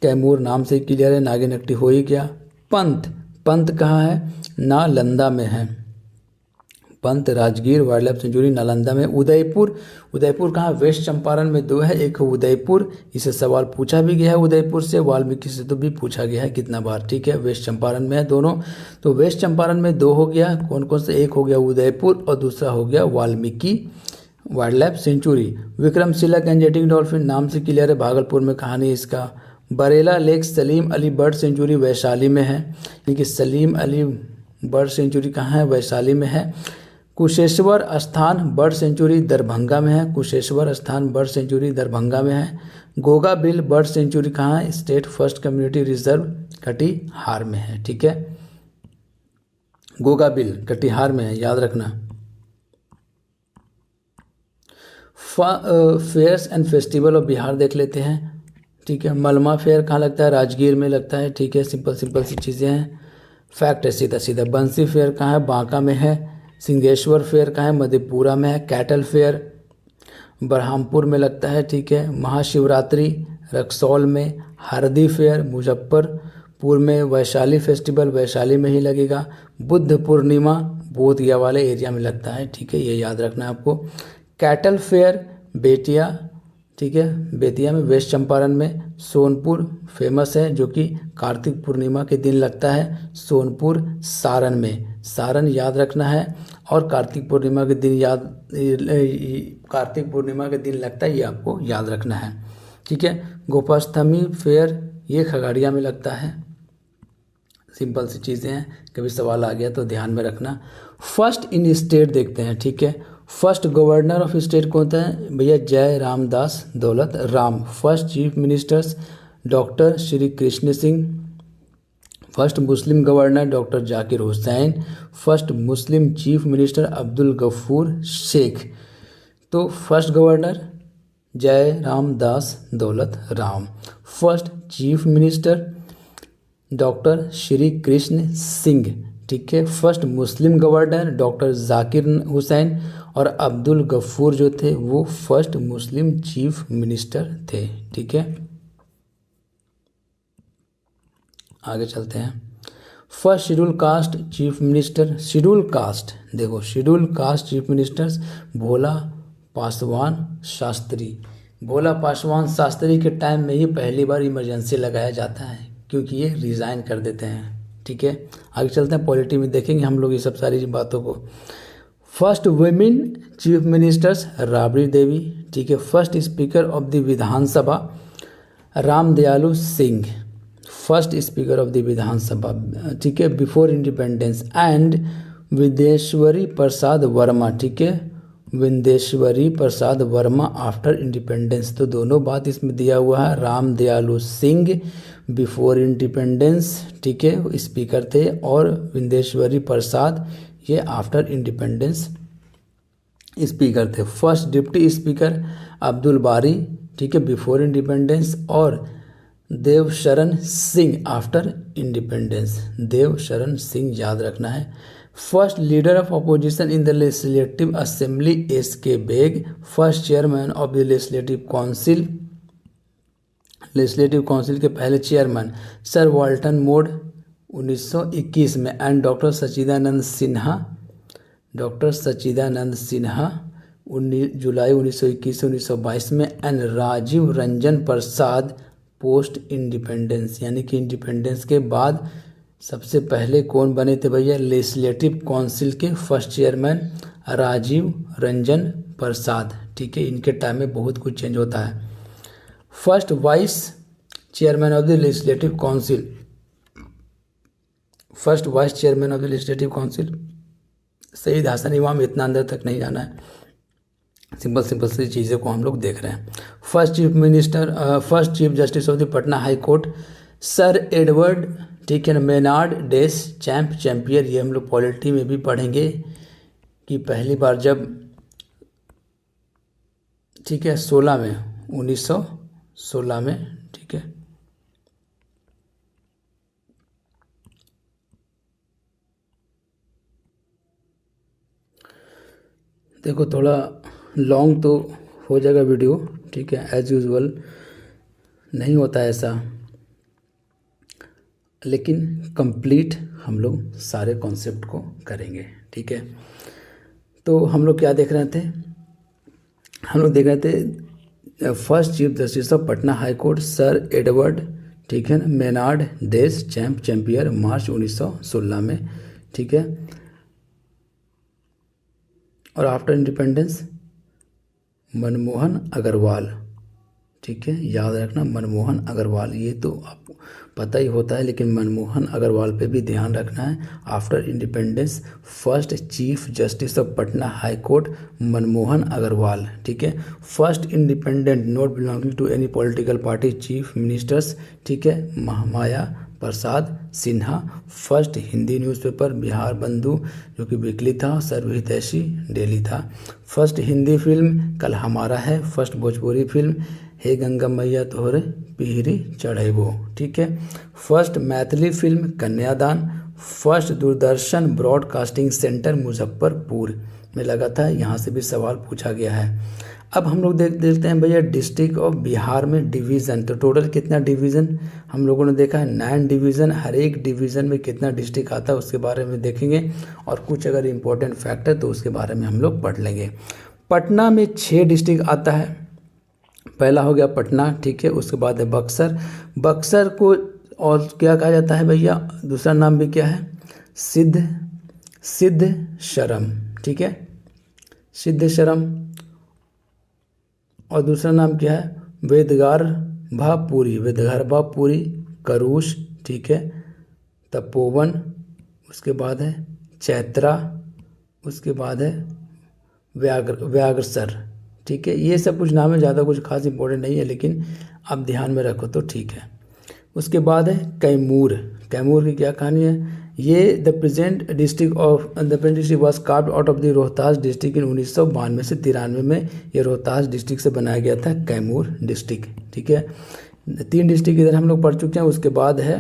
कैमूर नाम से क्लियर है, नागी नकटी हो ही गया। पंत कहाँ है, नालंदा में है। Pant Rajgir wild life century Nalanda में। उदयपुर कहाँ, वेस्ट चंपारण में 2 है, एक उदयपुर, इसे सवाल पूछा भी गया है उदयपुर से, वाल्मीकि से तो भी पूछा गया है कितना बार, ठीक है। वेस्ट चंपारण में है दोनों, तो वेस्ट चंपारण में 2 हो गया। कौन कौन से, एक हो गया उदयपुर और दूसरा हो गया Valmiki wild life sanctuary. Vikramshila Gangetic dolphin नाम से क्लियर है, भागलपुर में कहानी इसका। Barela lake Salim Ali bird sanctuary Vaishali में है, यानी कि सलीम अली बर्ड सेंचुरी कहाँ है, वैशाली में है। कुशेश्वर स्थान बर्ड सेंचुरी दरभंगा में है, कुशेश्वर स्थान बर्ड सेंचुरी दरभंगा में है। गोगा बिल बर्ड सेंचुरी कहाँ है, state first community reserve Katihar में है, ठीक है। गोगा बिल कटिहार में है, याद रखना। Fairs and festival of Bihar देख लेते हैं, ठीक है। मलमा फेयर कहाँ लगता है, राजगीर में लगता है, ठीक है। सिंपल सी चीज़ें हैं, फैक्ट है सीधा। बंसी फेयर कहाँ है, बांका में है। सिंगेश्वर फेयर कहाँ है, मधेपुरा में है। कैटल फेयर बरहामपुर में लगता है, ठीक है। महाशिवरात्रि रक्सौल में। हरदी फेयर मुजफ्फरपुर में। वैशाली फेस्टिवल वैशाली में ही लगेगा। बुद्ध पूर्णिमा बोधगया वाले एरिया में लगता है, ठीक है, ये याद रखना है आपको। कैटल फेयर बेतिया, ठीक है, बेतिया में। वेस्ट चंपारण में सोनपुर फेमस है, जो कि कार्तिक पूर्णिमा के दिन लगता है। सोनपुर सारण में, सारण याद रखना है। और कार्तिक पूर्णिमा के दिन लगता है, ये आपको याद रखना है, ठीक है। गोपाष्टमी फेयर ये खगड़िया में लगता है। सिंपल सी चीज़ें हैं, कभी सवाल आ गया तो ध्यान में रखना। फर्स्ट इन स्टेट देखते हैं, ठीक है। फर्स्ट गवर्नर ऑफ स्टेट कौन था भैया, Jai Ramdas Daulat Ram. First chief ministers doctor Shri Krishna Singh. First Muslim governor doctor Zakir Hussain. First Muslim chief minister Abdul Gafoor Sheikh. तो first governor Jai Ramdas Daulat Ram. First chief minister doctor Shri Krishna Singh, ठीक है। First Muslim governor doctor Zakir Hussain, और अब्दुल गफूर जो थे वो फर्स्ट मुस्लिम चीफ मिनिस्टर थे, ठीक है। आगे चलते हैं। First schedule caste chief minister, schedule caste देखो, शेड्यूल कास्ट चीफ मिनिस्टर्स भोला पासवान शास्त्री। भोला पासवान शास्त्री के टाइम में ही पहली बार इमरजेंसी लगाया जाता है क्योंकि ये रिज़ाइन कर देते हैं, ठीक है। आगे चलते हैं, पॉलिटी में देखेंगे हम लोग ये सब सारी बातों को। First women chief ministers Rabri Devi, ठीक है। First speaker of the Vidhan Sabha Ram Dayalu Singh, first speaker of the Vidhan Sabha, ठीक है, before independence. And Videshwari Prasad Verma, ठीक है, विंदेश्वरी प्रसाद वर्मा आफ्टर इंडिपेंडेंस। तो दोनों बात इसमें दिया हुआ है। राम दयालु सिंह बिफोर इंडिपेंडेंस, ठीक है, स्पीकर थे, और विंदेश्वरी प्रसाद ये आफ्टर इंडिपेंडेंस स्पीकर थे। First deputy speaker Abdul Bari, ठीक है, बिफोर इंडिपेंडेंस, और देवशरण सिंह आफ्टर इंडिपेंडेंस। देवशरण सिंह याद रखना है। First leader of opposition in the legislative assembly S K Beg. First chairman of the legislative council, legislative council के पहले चेयरमैन सर वाल्टन मोड 1921 में। And doctor Sachchidanand Sinha, doctor Sachchidanand Sinha 19 जुलाई 1921 से 1922 में। And Rajiv Ranjan Prasad post independence, यानी कि इंडिपेंडेंस के बाद सबसे पहले कौन बने थे भैया, लेजिस्लेटिव काउंसिल के फर्स्ट चेयरमैन राजीव रंजन प्रसाद, ठीक है। इनके टाइम में बहुत कुछ चेंज होता है। First vice chairman of the legislative council, first vice chairman of the legislative council Syed Hasan Imam. इतना अंदर तक नहीं जाना है, सिंपल सिंपल सी चीज़ों को हम लोग देख रहे हैं। First chief minister, first chief justice of the Patna high court sir Edward, ठीक है ना, मेनार्ड डेस चैम्पियर। ये हम लोग पॉलिटी में भी पढ़ेंगे कि पहली बार जब, ठीक है, 16 में 1916 में, ठीक है। देखो थोड़ा लॉन्ग तो हो जाएगा वीडियो, ठीक है, एज यूजुअल नहीं होता है ऐसा, लेकिन कंप्लीट हम लोग सारे कॉन्सेप्ट को करेंगे, ठीक है। तो हम लोग क्या देख रहे थे, हम लोग देख रहे थे first chief justice of Patna high court sir Edward, ठीक है ना, मेनार्ड डेस चैम्पियर मार्च 1916 में, ठीक है। और आफ्टर इंडिपेंडेंस मनमोहन अग्रवाल, ठीक है, याद रखना मनमोहन अग्रवाल। ये तो आपको पता ही होता है, लेकिन मनमोहन अग्रवाल पे भी ध्यान रखना है। After independence first chief justice of Patna high court Manmohan Agarwal, ठीक है। First independent not belonging to any political party chief ministers, ठीक है, महामाया प्रसाद सिन्हा। फर्स्ट हिंदी न्यूज़पेपर बिहार बंधु जो कि वीकली था, सर्वहितैषी डेली था। First Hindi film Kal Hamara Hai. First Bhojpuri film Hey Ganga Maiya Tohre Piyari Chadhaibo, ठीक है। First Maithili film Kanyadan. First Doordarshan broadcasting centre Muzaffarpur में लगा था, यहाँ से भी सवाल पूछा गया है। अब हम लोग देखते हैं भैया डिस्ट्रिक्ट ऑफ बिहार में डिवीज़न। तो टोटल कितना डिवीज़न हम लोगों ने देखा है, 9 डिवीज़न। हर एक डिवीज़न में कितना डिस्ट्रिक्ट आता है उसके बारे में देखेंगे, और कुछ अगर इम्पोर्टेंट फैक्ट है तो उसके बारे में हम लोग पढ़ लेंगे। पटना में 6 डिस्ट्रिक्ट आता है। पहला हो गया पटना, ठीक है, उसके बाद है बक्सर। बक्सर को और क्या कहा जाता है भैया, दूसरा नाम भी क्या है, सिद्धशरम, ठीक है, सिद्धशरम। और दूसरा नाम क्या है, वेदगारभापुरी, वेदगारभापुरी, करूष, ठीक है, तपोवन, उसके बाद है चैत्रा, उसके बाद है व्याघ्रसर, ठीक है। ये सब कुछ नाम है, ज़्यादा कुछ खास इंपॉर्टेंट नहीं है, लेकिन आप ध्यान में रखो तो ठीक है। उसके बाद है कैमूर। कैमूर की क्या कहानी है, ये the present district was carved out of the Rohtas district in 1992 से 93 में ये रोहतास डिस्ट्रिक्ट से बनाया गया था कैमूर डिस्ट्रिक्ट, ठीक है। 3 डिस्ट्रिक्ट इधर हम लोग पढ़ चुके हैं। उसके बाद है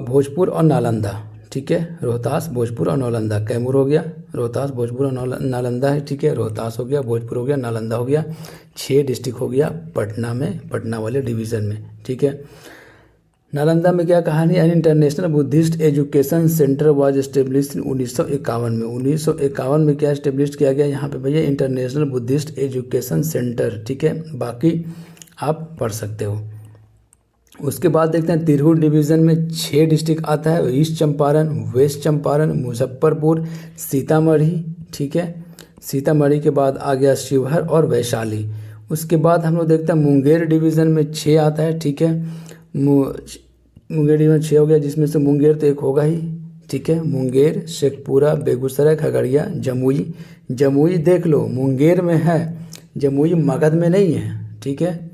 भोजपुर और नालंदा, ठीक है, रोहतास, भोजपुर और नालंदा। कैमूर हो गया, रोहतास, भोजपुर और नालंदा है, ठीक है, रोहतास हो गया, भोजपुर हो गया, नालंदा हो गया। 6 डिस्ट्रिक्ट हो गया पटना में, पटना वाले डिवीज़न में, ठीक है। नालंदा में क्या कहानी है, international Buddhist education centre was establish 1951 में। 1951 में क्या एस्टेब्लिश किया गया यहाँ पे भैया, इंटरनेशनल बुद्धिस्ट एजुकेशन सेंटर, ठीक है। बाकी आप पढ़ सकते हो। उसके बाद देखते हैं तिरहुत डिवीज़न में 6 डिस्ट्रिक्ट आता है, ईस्ट चंपारण, वेस्ट चंपारण, मुजफ्फरपुर, सीतामढ़ी, ठीक है। सीतामढ़ी के बाद आ गया शिवहर और वैशाली। उसके बाद हम लोग देखते हैं मुंगेर डिवीज़न में 6 आता है, ठीक है। मुंगेर डिवीज़न 6 हो गया, जिसमें से मुंगेर तो एक होगा ही, ठीक है। मुंगेर, शेखपुरा, बेगूसराय, खगड़िया, जमुई। जमुई देख लो मुंगेर में है, जमुई मगध में नहीं है, ठीक है।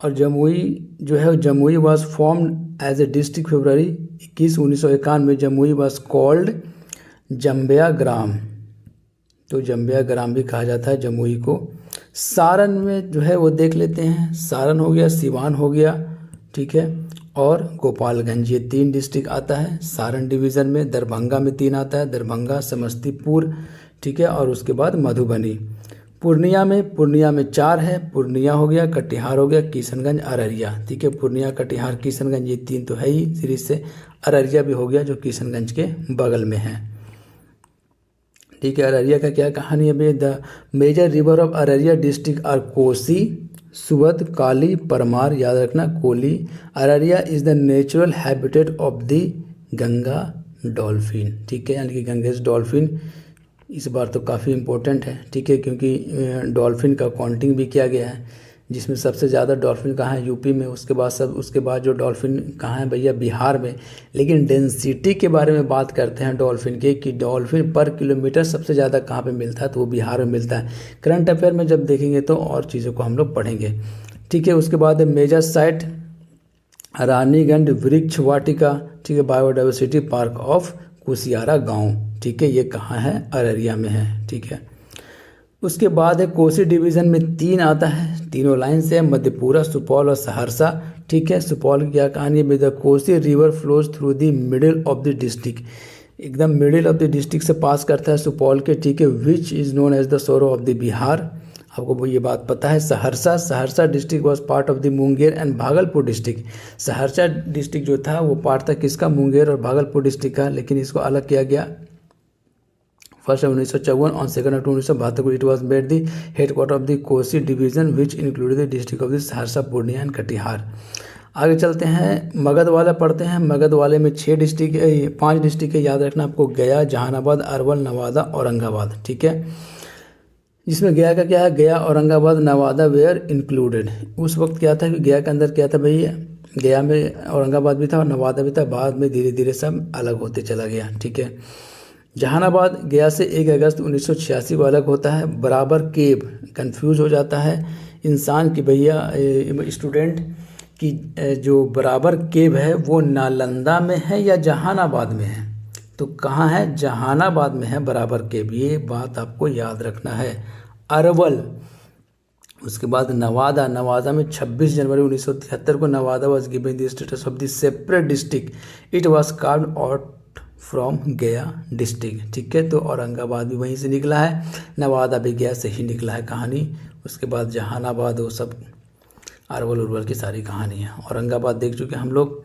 और जमुई जो है, Jamui was formed as a district February 21, 1951 में। जमुई वाज कॉल्ड जम्बिया ग्राम, तो जम्बिया ग्राम भी कहा जाता है जमुई को। सारण में जो है वो देख लेते हैं, सारण हो गया, सिवान हो गया, ठीक है, और गोपालगंज, ये 3 डिस्ट्रिक्ट आता है सारण डिवीज़न में। दरभंगा में 3 आता है, दरभंगा, समस्तीपुर, ठीक है, और उसके बाद मधुबनी। पूर्णिया में 4 है, पूर्णिया हो गया, कटिहार हो गया, किशनगंज, अररिया, ठीक है। पूर्णिया, कटिहार, किशनगंज ये 3 तो है ही सीरीज से। अररिया भी हो गया जो किशनगंज के बगल में है, ठीक है। अररिया का क्या कहानी है भाई, the major river of Araria district are Kosi, Suwad, Kali, Parmar, याद रखना Koli. Araria is the natural habitat of the Ganga dolphin, ठीक है, यानी कि गंगेज डॉल्फिन इस बार तो काफ़ी इम्पोर्टेंट है, ठीक है, क्योंकि डॉल्फिन का काउंटिंग भी किया गया है, जिसमें सबसे ज़्यादा डॉल्फिन कहाँ है, यूपी में। उसके बाद जो डॉल्फिन कहाँ है भैया, बिहार में। लेकिन डेंसिटी के बारे में बात करते हैं डॉल्फिन के, कि डॉल्फिन पर किलोमीटर सबसे ज़्यादा कहाँ पे मिलता है, तो वो बिहार में मिलता है। करंट अफेयर में जब देखेंगे तो और चीज़ों को हम लोग पढ़ेंगे, ठीक है। उसके बाद मेजर साइट रानीगंज वृक्ष वाटिका, ठीक है, बायोडाइवर्सिटी पार्क ऑफ कुसियारा गाँव, ठीक है, ये कहाँ है, अररिया में है, ठीक है। उसके बाद है कोसी डिवीज़न में 3 आता है, तीनों लाइन से, मधेपुरा, सुपौल और सहरसा, ठीक है। सुपौल की क्या कहानी है, the Kosi river flows through the middle of the district, एकदम मिडिल ऑफ द डिस्ट्रिक्ट से पास करता है सुपौल के, ठीक है। Which is known as the sorrow of the Bihar, आपको वो ये बात पता है। Saharsa district was part of the Munger and Bhagalpur district. Saharsa district जो था वो पार्ट था किसका, मुंगेर और भागलपुर डिस्ट्रिक्ट का, लेकिन इसको अलग किया गया 1 1954 ऑन 2 अक्टूबर 1972 को। It was made the headquarter of the Kosi division which included the district of the Saharsa, Purnia and Katihar. आगे चलते हैं, मगध वाला पढ़ते हैं। मगध वाले में 5 डिस्ट्रिक्ट है, याद रखना आपको, गया, जहानाबाद, अरवल, नवादा, औरंगाबाद, ठीक है। जिसमें गया का क्या है, गया, औरंगाबाद, नवादा वेयर इंक्लूडेड। उस वक्त क्या था कि गया के अंदर क्या था भैया, गया में औरंगाबाद भी था और नवादा भी था, बाद में धीरे धीरे सब अलग होते चला गया, ठीक है। जहानाबाद गया से 1 अगस्त 1986 को अलग होता है। बराबर केब, कंफ्यूज हो जाता है इंसान कि भैया स्टूडेंट कि जो बराबर केब है वो नालंदा में है या जहानाबाद में है, तो कहाँ है, जहानाबाद में है बराबर केब, ये बात आपको याद रखना है। अरवल, उसके बाद नवादा में 26 जनवरी 1973 को Nawada was given the status of the separate district, it was carved out from गया डिस्ट्रिक्ट, ठीक है। तो औरंगाबाद भी वहीं से निकला है, नवादा भी गया से ही निकला है कहानी। उसके बाद जहानाबाद, वो सब अरवल उर्वल की सारी कहानी है। औरंगाबाद देख चुके हम लोग,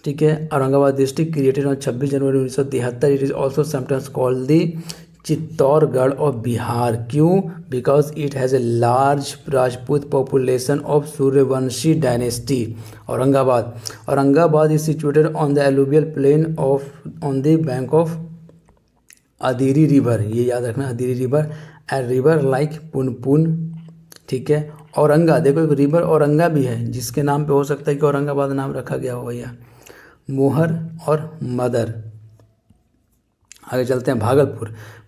ठीक है। Aurangabad district created on 26 January 1973। It is also sometimes called the Chittorgarh of Bihar, क्यों, because it has a large Rajput population of Suryavanshi dynasty. Aurangabad is situated on the alluvial plain on the bank of Adhiri river, ये याद रखना, Adhiri river, a river like Punpun, ठीक है। औरंगा, देखो एक river औरंगा भी है जिसके नाम पे हो सकता है कि औरंगाबाद नाम रखा गया हो भैया, मोहर और मदर। आगे चलते हैं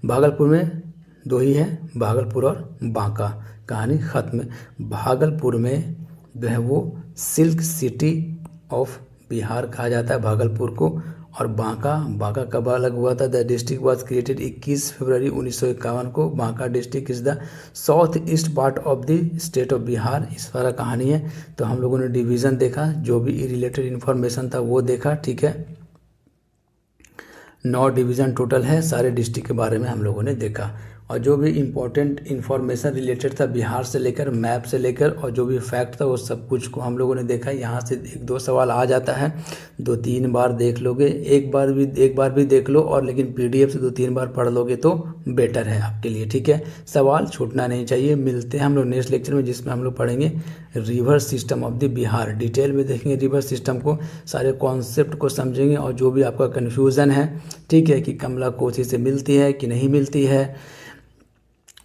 भागलपुर में 2 ही है, भागलपुर और बांका, कहानी ख़त्म। भागलपुर में जो है वो सिल्क सिटी ऑफ बिहार कहा जाता है भागलपुर को, और बांका कब अलग हुआ था? द डिस्ट्रिक्ट वॉज क्रिएटेड 21 फरवरी 1951 को। Banka district is the south east part of the state of Bihar. इस तरह कहानी है। तो हम लोगों ने डिवीज़न देखा, जो भी रिलेटेड इन्फॉर्मेशन था वो देखा, ठीक है। 9 डिवीज़न टोटल है, सारे डिस्ट्रिक्ट के बारे में हम लोगों ने देखा। और जो भी इम्पोर्टेंट इन्फॉर्मेशन रिलेटेड था बिहार से लेकर, मैप से लेकर, और जो भी फैक्ट था वो सब कुछ को हम लोगों ने देखा। यहाँ से 1-2 सवाल आ जाता है, 2-3 बार देख लोगे, एक बार भी देख लो, और लेकिन PDF से 2-3 बार पढ़ लोगे तो बेटर है आपके लिए, ठीक है। सवाल छूटना नहीं चाहिए। मिलते हैं हम लोग नेक्स्ट लेक्चर में, जिसमें हम लोग पढ़ेंगे river system of the Bihar. Detail में देखेंगे रिवर सिस्टम को, सारे कॉन्सेप्ट को समझेंगे, और जो भी आपका कन्फ्यूज़न है, ठीक है, कि कमला कोसी से मिलती है कि नहीं मिलती है,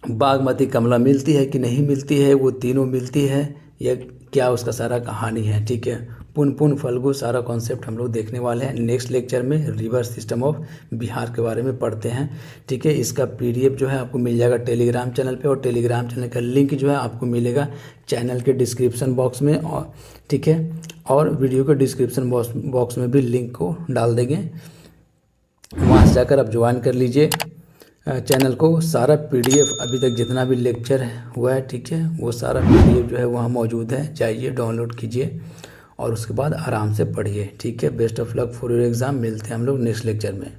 बागमती कमला मिलती है कि नहीं मिलती है, वो तीनों मिलती है या क्या, उसका सारा कहानी है, ठीक है। पुन फल्गु, सारा कॉन्सेप्ट हम लोग देखने वाले हैं। नेक्स्ट लेक्चर में रिवर सिस्टम ऑफ बिहार के बारे में पढ़ते हैं, ठीक है। इसका PDF जो है आपको मिल जाएगा टेलीग्राम चैनल पे, और टेलीग्राम चैनल का लिंक जो है आपको मिलेगा चैनल के डिस्क्रिप्शन बॉक्स में, और ठीक है, और वीडियो के डिस्क्रिप्शन बॉक्स में भी लिंक को डाल देंगे, वहाँ से जाकर आप ज्वाइन कर लीजिए चैनल को। सारा PDF अभी तक जितना भी लेक्चर हुआ है, ठीक है, वो सारा PDF जो है वहाँ मौजूद है, जाइए डाउनलोड कीजिए और उसके बाद आराम से पढ़िए, ठीक है। Best of luck for your exam. मिलते हैं हम लोग नेक्स्ट लेक्चर में।